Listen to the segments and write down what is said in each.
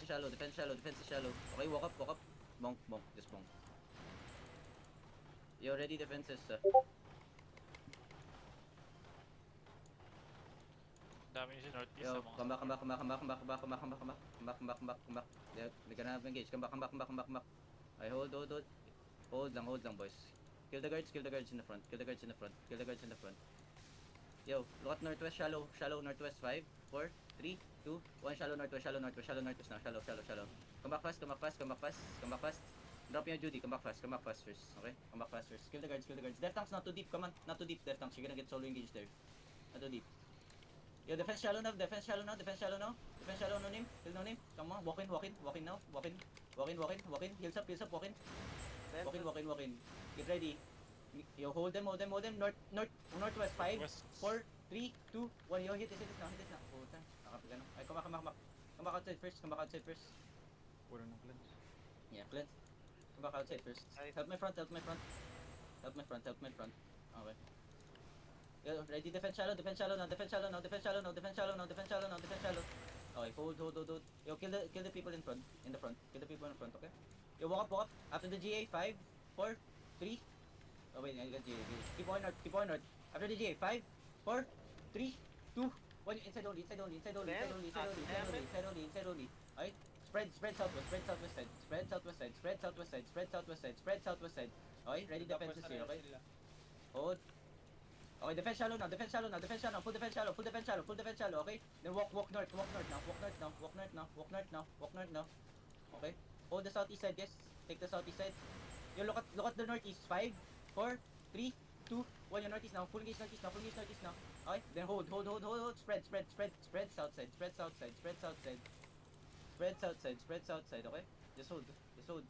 is shallow, defense shallow, defense is shallow. Okay, walk up. Bonk, just bonk. You already defenses. Dami nyo sa northeast Yo, sa mga come back. They're gonna have engage. Come back. I hold. Hold lang, boys. Kill the guards in the front. Yo, look at northwest, shallow northwest. 5, 4, 3, 2, 1. Shallow northwest now. Shallow. Come back fast. Drop your Judy. Come back fast first. Okay? Come back fast first. Kill the guards. Death tank's not too deep. Come on, not too deep. Death tanks. You're gonna get solo engaged there. Not too deep. Yo, defense shallow now. Defense shallow no name. Kill no name. Come on, walk in now. Walk in. Heals up, walk in. Walk in. Get ready. Yo, hold them. Northwest. 5, west. 4, 3, 2, 1. Yo, hit this now. Hold time. Nakapagano. Ay, come back. Come back outside first. Wala nang cleanse. Yeah, cleanse. Come back outside first. Help my front. Okay. Yo, ready, defense shallow now. Okay, hold. Yo, kill the people in the front, okay? Yo, walk up. After the GA, 5, 4, 3. Oh wait, I got GA. Keep on north. After the GA, 5, 4, 3, 2, 1. Inside only. Alright? Spread southwest side. Alright, ready defenses here, okay? Hold. Okay, defense shallow now. Full defense shallow, okay? Then walk north now. Okay? Hold the southeast side, yes. Take the southeast side. You look at the northeast. 5, 4, 3, 2, 1. Your northeast now. Full engage northeast now. Okay? Then hold. Spread south side. Spread south side, okay? Just hold. Okay?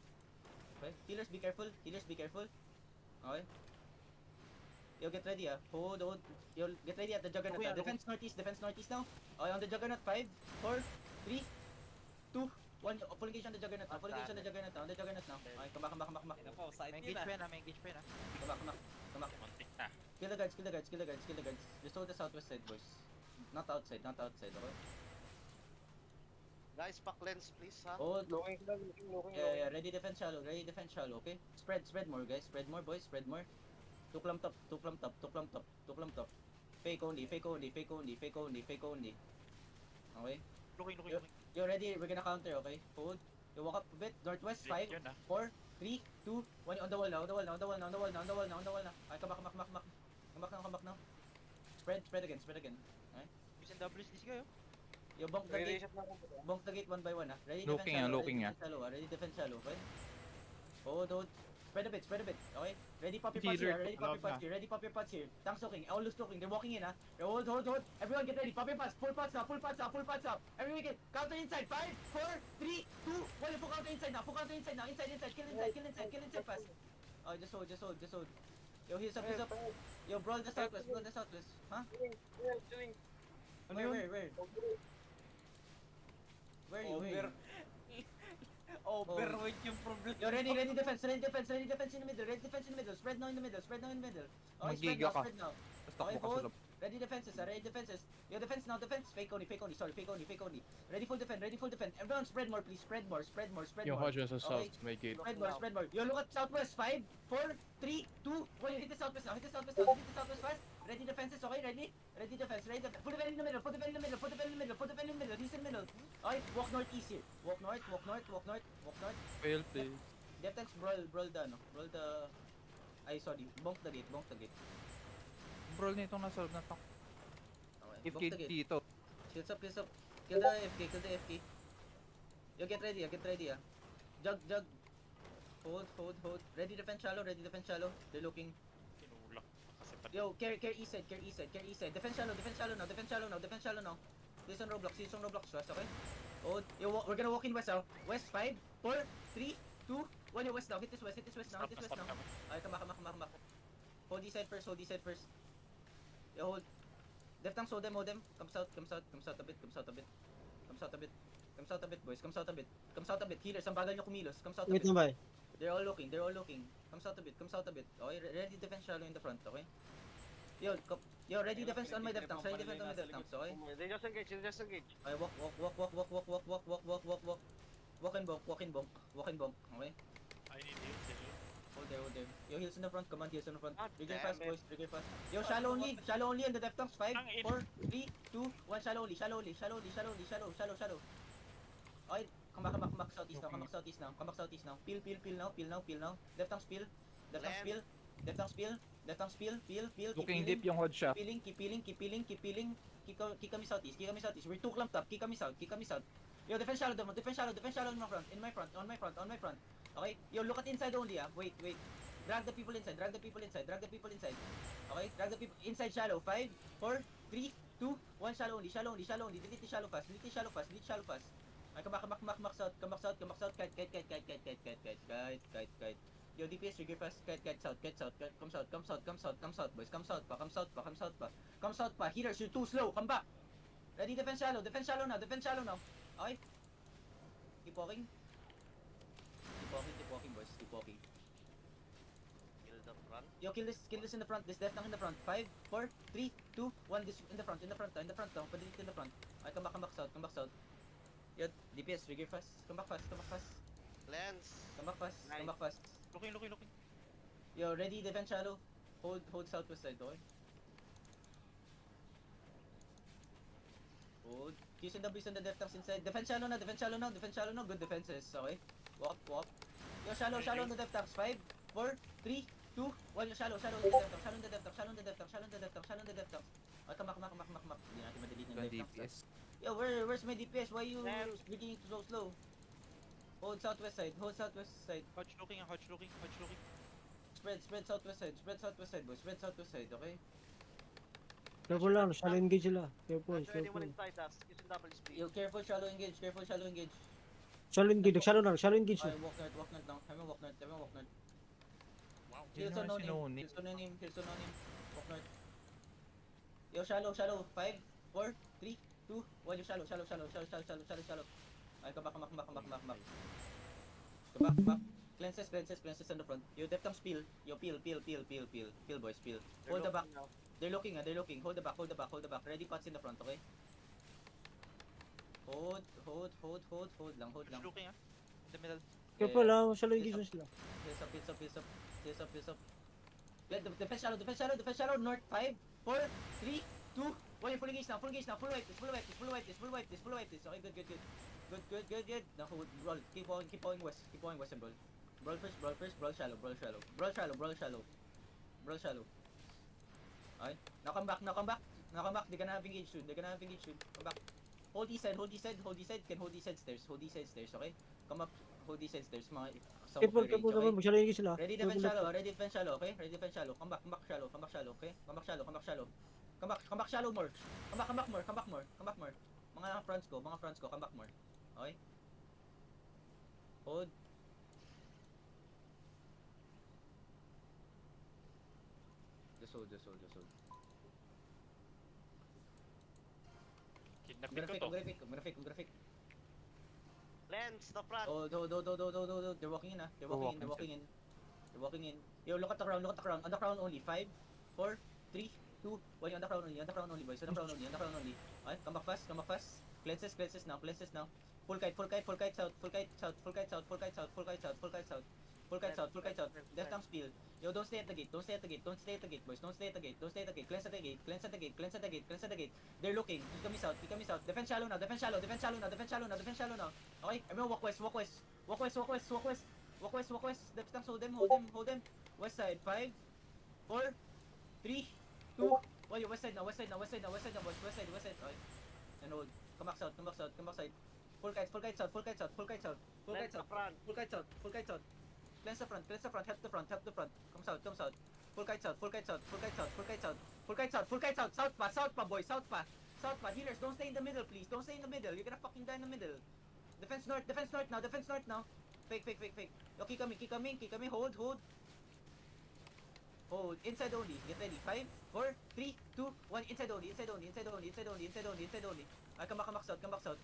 Healers, be careful. Okay? Yo, get ready, Hold. Yo, get ready at the Juggernaut. Defense northeast now. Okay, on the Juggernaut. 5, 4, 3, 2, 1. Full engage on the Juggernaut now. On the Juggernaut now. Okay, come back. Ina po, side May nila. engage pa yun ah. Come back. Muntik na. Kill the guards. Just hold the southwest side, boys. Not outside, okay? Guys, pack lens please ha. Hold. Looking. Yeah. Ready defense shallow, okay? Spread more, guys. Spread more, boys. Two clump top. Fake only. Okay? Looking. You ready? We're gonna counter, okay? Hold. You walk up a bit. Northwest. 5, Yun, 4, 3, 2, 1. On the wall now. Ay, come back now. Spread again. Okay? Isang WSDC kayo. You bonk the gate. Reset na ako. Bonk the gate 1 by 1, Ready Looking defense shallow. Ready defense shallow, okay? Hold. Spread a bit. Okay? Ready pop your pots here. Tanks looking. All loose looking. They're walking in, Hold. Everyone get ready. Pop your pots. Full pots now. Everyone get. Counter inside. 5, 4, 3, 2, 1. Full counter inside now. Inside. Kill inside fast. Oh, just hold. Yo, heals up. Yo, brawl the southwest. Huh? Doing. Where? Where are you? Overweight yung problem. Yo, ready defense in the middle. Spread now in the middle. Okay, Mag-giga ka. spread now. Basta Okay, mo ka hold. sa loob. Ready defenses. Yo, defense now. Fake only. Sorry, fake only. Ready full defend. Everyone spread more, please. Spread more. Yung Hodges sa Okay. south, may gate. Spread more. Yo, look at southwest. 5, 4, 3, 2, 1. You hit the southwest now. Fast. Ready defenses, okay? Ready defense. Full defend in the middle. He's in the middle. Okay, walk northeast here. Walk north. Fail, please. Defense brawl the ay sorry, bonk the gate. Brawl nitong nasa loob na tank. Okay. If Bonk the gate. dito. Shields up. Kill the FK. You get ready, Jug. Hold. Ready defense shallow. They're looking. Tinulak. Kasi pati. Yo, care east side. Defense shallow now. This on Roblox, fast, okay? Hold. Yo, we're gonna walk in west now. West 5, 4, 3, 2, 1. Yo, west now. Hit this west now. Stop kami. Ay, come back. Hold this side first. Yo, hold. Def tanks, hold them. Come south a bit. Boys. Come south a bit. Healers, ang bagal nyo kumilos. Come south a bit. Wait na ba? They're all looking. Come south a bit. Okay, ready defense shallow in the front, okay? Yo, ready defense on my def tanks. Okay? They just engage. Okay, walk. in bonk, okay? I need heal, can you? Hold there. Yo, heals in the front, command heals in the front. God Trigger damn fast, it. boys, trigger fast. Yo, shallow only in the deftox. 5, Ang in. 4, 3, 2, 1, shallow only. Shallow. Okay, come back southeast now, come back southeast now. Peel now. Deftox peel. Peel. Looking deep yung HUD siya. Keep peeling. Kick kami southeast. We're too clumped up. Kick kami south. Yo, defense shallow in my front. On my front. Okay? Yo, look at inside only, ah. Wait. Drag the people inside. Okay? Drag the people inside shallow. 5, 4, 3, 2, 1, shallow only. Delete the shallow fast. Ay, come back south. Kite. Yo, DPS, trigger fast. Kite south. Come south, boys. Come south pa. Healers, you're too slow. Come back. Ready, defense shallow now. Okay? Keep walking, boys. Kill the front. Yo, kill this in the front. This death in the front. 5, 4, 3, 2, 1. This in the front. Delete in the front. Ay, come back south. Yo, DPS, trigger fast. Come back fast. Lens. Come back fast. Looking. Yo, ready, defense shallow. Hold southwest side, okay? Hold. Q's and W's on the deftox inside. Defense shallow now. Good defenses, okay? Walk. Yo, shallow on the deftox. 5, 4, 3, 2, 1. Yo, shallow on the deftox. Oh, come back. Hindi natin madelete ng deftox. DPS. Yo, where's my DPS? Why you Lens. beginning to so slow? Hold southwest side. HUD looking. Spread southwest side, boys. Spread southwest side, okay? Careful lang, shallow engage sila. Careful. Not sure anyone inside us. Using double speed. Yo, careful shallow engage. Shallow engage, shallow engage na. Okay, walk north now. Everyone walk north. Wow. Heals on no name. Walk north. Yo, shallow. 5, 4, 3, 2, 1. Yo, shallow. Ay, come back. Come back. Cleanses on the front. Yo, deftox peel. Yo, peel, boys, peel. Hold the back. They're looking. Hold the back. Ready pots in the front, okay? Hold lang. Looking in the middle. Careful lang, shallow engage na sila. Heels up. Let the defense shallow. North. 5, 4, 3, 2, 1. You're full engage now. Full wipe this. Okay, good. Now hold, roll. Keep going west and roll. Brawl first. Brawl shallow. Okay. Now come back. They're gonna have engage soon. Come back. Hold east side. Can hold east side stairs. Okay? Come up. Hold east side stairs. Mga kasama Careful, ko range, careful okay? naman, mag-shallow engage sila. Ready defense shallow, okay? Come back shallow, okay? Come back shallow more. Come back more. Mga fronts ko, come back more. Okay? Hold. Just hold. I'm Kidnapin ko gonna to. fake. Lens, the front. Hold. They're walking in, ah. They're walking in. Yo, look at the crown. On the crown only. 5, 4, 3, 2, 1. On the crown only, boys. On the crown only. Okay, come back fast. Cleanses now. Full kite south. Left arm spill. Yo, don't stay at the gate, boys. Don't stay at the gate. Cleanse at the gate. They're looking. Kick kami south. Defense shallow now. Okay, everyone walk west. Walk west. Left arm, hold them. West side. 5, 4, 3, 2, 1. Yo, west side now, boys. West side. Okay. And hold. Come back south. Full kite south. Lens, the front. Cleanse the front. Help the front. Come south. Full kite south. South pa, boys. South pa. Healers, don't stay in the middle, please. You're gonna fucking die in the middle. Defense north now. Fake. Yo, keep coming. Hold. Inside only. Get ready. 5, 4, 3, 2, 1. Inside only. Ay, come back south. Come back south,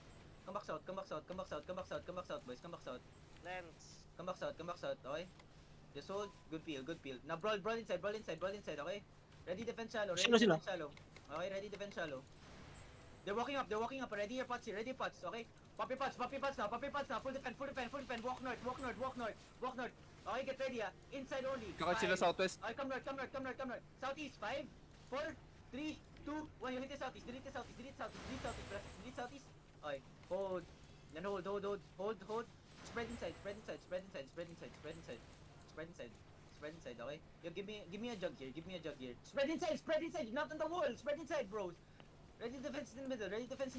boys. Come back south. Lens. Come back south, okay? Just hold. Good peel. Now brawl inside, okay? Ready defense shallow. Okay, ready defense shallow. They're walking up. Ready your pots here. Okay? Poppy pods now. Full defend. Walk north. Okay, get ready, inside only. Kakad sila Five. southwest. Okay, come north. Southeast, 5, 4, 3, 2, 1. You hit the southeast. Delete southeast. Okay, hold. Then hold. Spread inside. Okay. Yo, give me a jug here. Spread inside. Not on the wall. Spread inside, bros. Ready defense in the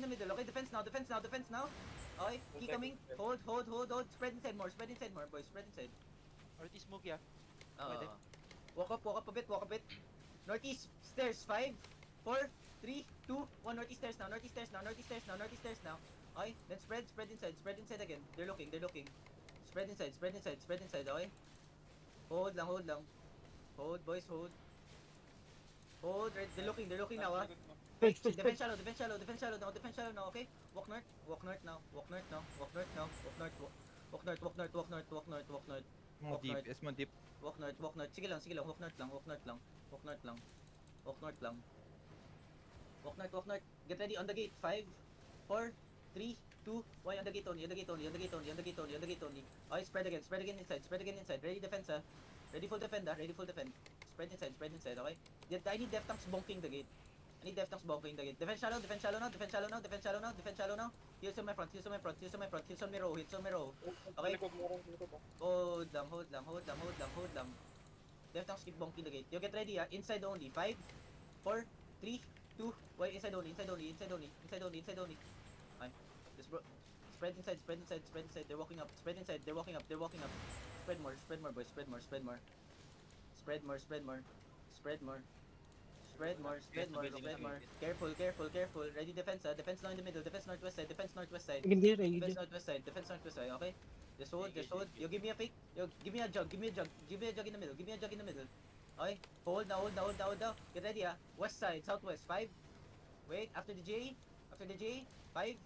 middle. Okay, defense now. Okay, keep coming. Hold. Spread inside more, boys. Spread inside. Northeast smoke, yeah. Uh, walk up a bit. Northeast stairs, 5, 4, 3, 2, 1. Northeast stairs now. Okay, then spread inside again. They're looking. Spread inside, okay? Hold lang. Hold, boys, hold. They're looking now, Space. Defense shallow now, okay? Walk north now. Mo deep, yes mo deep. Walk north. Sige lang. Walk north. Get ready on the gate. 5, 4, 3, 2, 1. On the gate only. Okay, spread again inside. Ready defense, Ready full defend. Spread inside, okay? I need def tanks bonking the gate. Defense shallow now. Heels on my front. Heels on my row. Okay? Hold lang. Def tanks keep bonking the gate. You get ready, inside only. 5, 4, 3, 2, 1. Inside only. Okay. Just spread inside. They're walking up. Spread Spread more, boys. Spread more. Careful. Ready defense, defense now in the middle. Defense northwest side. Defense northwest side, okay? Just hold. You give me a fake. You give me a jug. Give me a jug in the middle. Okay? Hold now. Get ready, west side, southwest. 5. Wait, after the J. 5,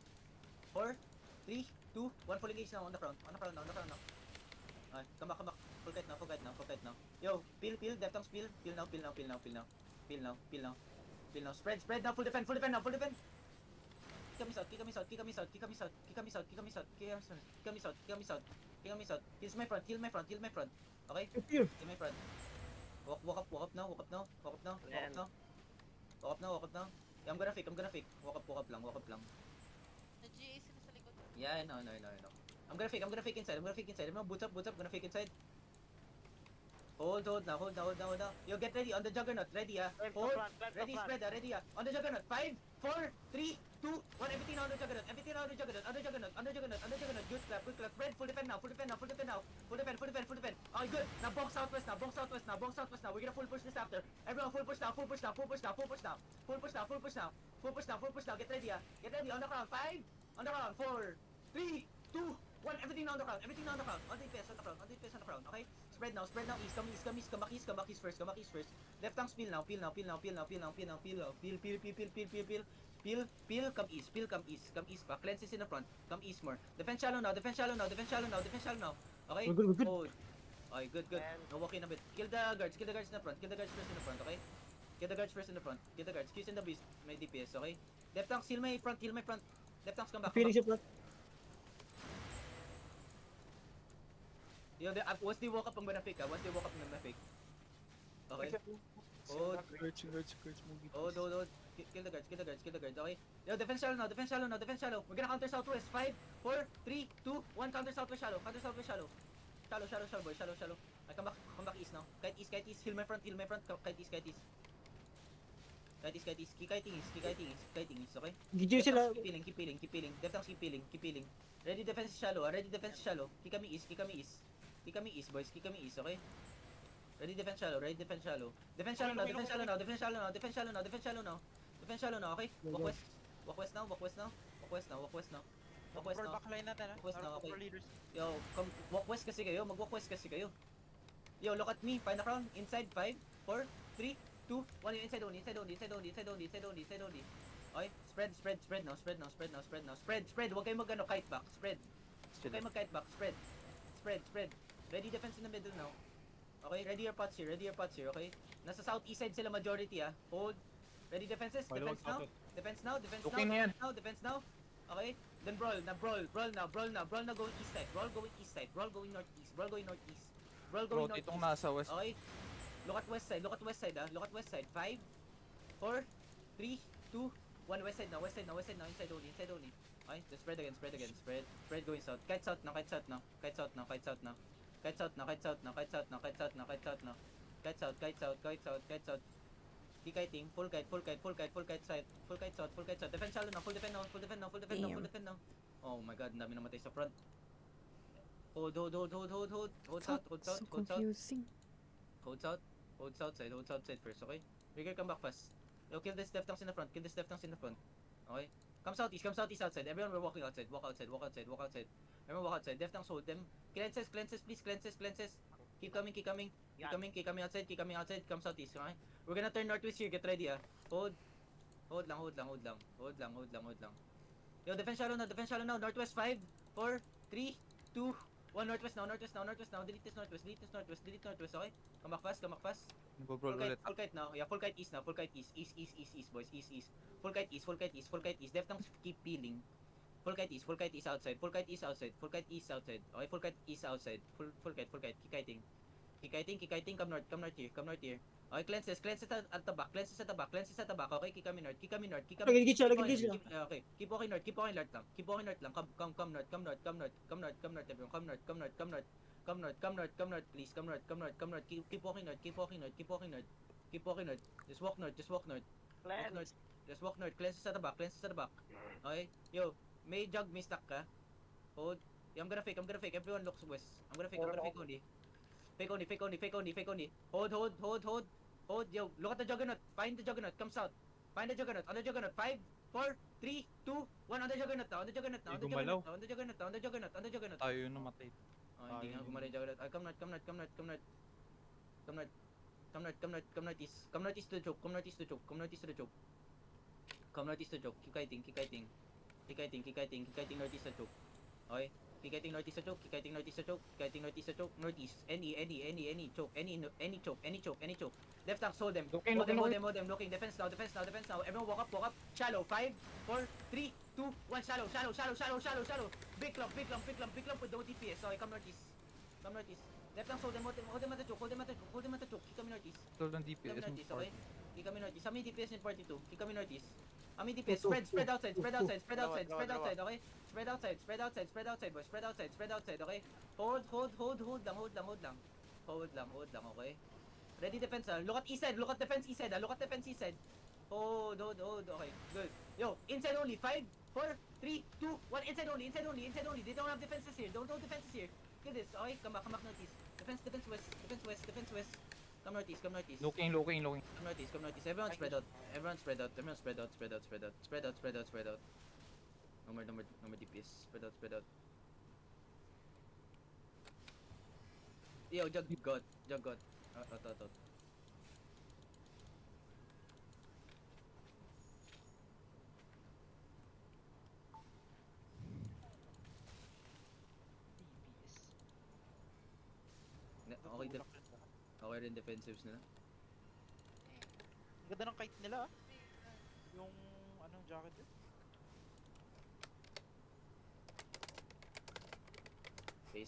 4, 3, 2, 1. Full engage now on the front now. Okay, come back. Full kite now. Yo, peel. Def tanks peel. Peel now. Spread now. Full defend. Kick me out. Heal my front. Okay? Here. Heal my front. Walk up now. Yeah, I'm gonna fake. Walk up lang. Nag-GA sila sa likod. Yeah, I know. I'm gonna fake inside. Everyone boots up. Gonna fake inside. Hold now. Yo, get ready on the juggernaut. Ready, Hold. Ready, spread, ready, on the juggernaut. 5, 4, 3, 2, 1. Everything on the juggernaut. Under juggernaut. Good clap. Spread. Full defend now. Full defend. Okay, good. Now bonk southwest now. We're gonna full push this after. Everyone full push now. Full push now. Get ready, on the ground. 5, on the ground. 4, 3, 2, 1. Everything on the ground. On the pace on the ground. Okay? Spread now. East. Come back east first. Left tanks peel now. Peel. Come east pa. Cleanses in the front. Come east more. Defense shallow now. Okay? We're good. Hold. Okay, good. Now walk in a bit. Kill the guards in the front. Okay? Kill the guards first in the front. Q's in the beast. May DPS, okay? Left tanks, heal my front. Left tanks, come back. Feeling siya front. Yo, once they walk up, I'm gonna fake, Okay? Hold. Hold. Kill the guards, okay? Yo, defense shallow now. We're gonna counter southwest. 5, 4, 3, 2, 1. Counter southwest shallow. Shallow, boy. Shallow. I come back east now. Kite east. Heal my front. Kite east. Keep kiting east, okay? GG sila. Keep peeling. Def tanks keep peeling. Ready defense shallow. Kick kami east, boys. Okay? Ready defense shallow. Defense shallow now, okay? Walk west now. For backline natin, West na, Para okay. for leaders. Yo, come walk west kasi kayo. Mag-walk west kasi kayo. Yo, look at me. Find the crown. Inside. 5, 4, 3, 2, 1. Inside only. Okay? Spread now. Huwag kayo kite back. Kite back. Spread. Ready defense in the middle now. Okay? Ready your pots here. Okay? Nasa southeast side sila majority, Hold. Ready defenses. Defense now. Okay na yan. Okay? Then brawl now, brawl now going east side, brawl going east side, brawl going northeast, brawl going northeast, brawl going Bro, itong northeast. nasa west. Okay. Look at west side ah. Look at west side. 5, 4, 3, 2, 1. West side now, inside only. Okay, just spread again. Spread going south. Kite south now. Kite south. Keep kiting. Full kite side. Full kite south. Defend shallow now. Full defend now. Oh my god, ang dami namatay sa front. Hold south. confusing. Hold south side first, okay? Rigger, come back fast. Yo, kill this left tanks in the front. Okay? Come southeast outside. Everyone we're walking outside. Walk outside. Everyone walk outside. Left tanks hold them. Cleanses, please. Keep coming outside. Come southeast, okay? We're gonna turn northwest here. Get ready, ah. Hold lang. Yo, defense shallow now. Northwest 5, 4, 3, 2, 1. Northwest now. Delete this northwest, okay? Come back fast. Nagbo-brawl ulit. Full kite now. Yeah, full kite east now. East, boys. East. Full kite east. Left tanks keep peeling. Full kite east outside. Okay, full kite east outside. Full kite. Keep kiting. Come north here. Okay, cleanses at the back. Okay, keep coming north. Lagay siya. Okay, keep walking north lang. Come north, everyone. Come north, please. Come north. Keep walking north. Just walk north. Cleanse. Just walk north. Cleanses at the back. Okay, yo, may jug, may stack ka. Hold. Yeah, I'm gonna fake. Everyone looks west. I'm gonna fake only. Fake only. Hold. Yo, look at the juggernaut. Find the juggernaut. Come south. Find the juggernaut. On the juggernaut. 5, 4, 3, 2, 1. On the juggernaut now. On the juggernaut. Tayo yung namatay. Oh, hindi nga gumaling juggernaut. Come north east. Come northeast to the choke. Keep kiting. Keep kiting northeast to choke. Okay. Keep kiting northeast to choke. Northeast. Any choke. Any choke. Left tanks, hold them. Hold them. Looking. Defense now. Everyone walk up. Shallow. 5, 4, 3, 2, 1. Shallow. Big clump with no DPS. Okay, come northeast. Left tanks, hold them at the choke. Keep coming northeast. Hold ng DPS mo. Okay? Keep coming northeast. How many DPS in 42? Keep coming northeast. How many DPS? Spread outside, okay? Spread outside, boys. Spread outside, okay? Hold lang, okay? Ready defense, ah. Look at defense east side. Hold, okay, good. Yo, inside only, 5, 4, 3, 2, 1. Inside only. They don't have defenses here. Don't defenses here. Kill this, okay? Come back northeast. Defense west. Come northeast. Looking. Come northeast. Everyone spread out. Spread out. No more DPS. Spread out. Yo, jug got. Out. Okay rin defensives nila. Ganda ng kite nila ah. Yung anong jacket yun? Face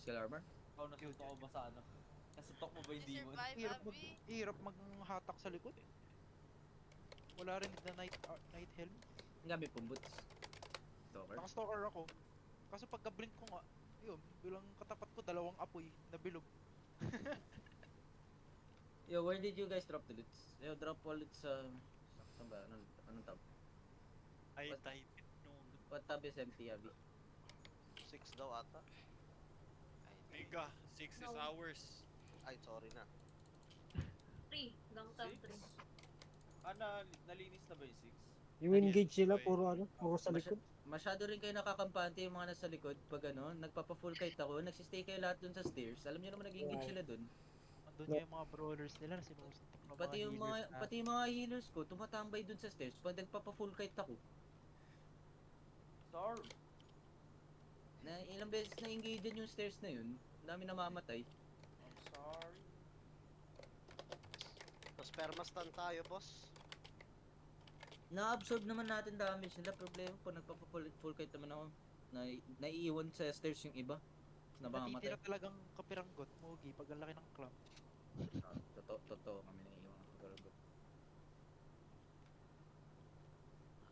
scale armor. Ikaw nasuto ko ba sa ano? Nasutok mo ba yung demon? Hirap maghatak sa likod eh. Wala rin na night helm. Ang dami pong boots. Stalker. Naka-stalker ako. Kaso pagka-blink ko nga, yun, bilang katapat ko, 2 apoy na bilog. Yo, where did you guys drop the loots? Yo, drop all loots sa... Saan ba? Anong tab? I What? type it nung What tab is empty, Abby? 6 daw ata. Mega, 6 is ours. Ay, sorry na. 3. Long top 3. Nalinis na ba yung 6? Yung engage sila, puro sa likod. Masyado rin kayo nakakampante yung mga nasa likod pag nagpapa-full kite ako, nagsistay kayo lahat dun sa stairs. Alam niyo naman nag-engage sila dun. Andun yung mga brawlers nila na sinusuntok ng Pati yung healers mga na- pati yung mga healers ko tumatambay dun sa stairs pag nagpapa-full kite ako. Storm! Na ilang beses na engage yung stairs na yun. Ang dami namamatay. I'm sorry. Tapos permastan tayo, boss. Na-absorb naman natin damage nila. Problema po, nagpa-full kite naman ako. Naiiwan sa stairs yung iba. Nabangamatay. Natitira talagang kapiranggot, Mogi, pag ang laki ng clump. Totoo kami naiiwan ng kagaragot.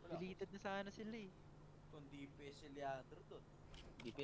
Wala. Deleted na sana sila eh. Kung DPS si Leandro doon. DPS